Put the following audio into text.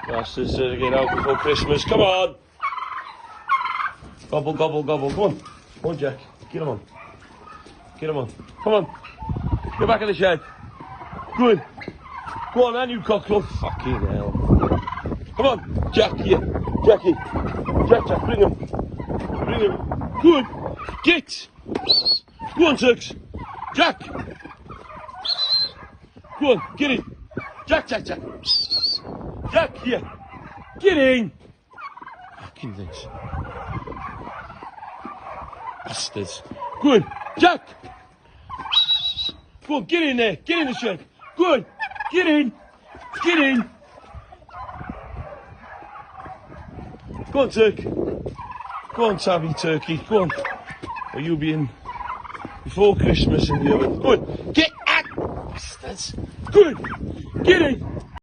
Bastards to get out before Christmas. Come on. Gobble, gobble, gobble. Come on. Come on, Jack. Get him on. Get him on. Come on. Get back in the shed. Go in. Go on, then, you cockle. Fucking hell. Come on, Jack, here. Jackie. Jack, bring him. Bring him. Good. Get. Go on, Turks. Jack. Go on, get in. Jack. Jack, here. Get in. Fucking things. Bastards. Go on, Jack. Go on, get in there. Get in the shed. Go on. Get in. Get in. Go on, Turk. Go on, Tabby Turkey. Go on. Or you'll be in before Christmas in the oven. Go on. Get out. Bastards. Go on. Get in.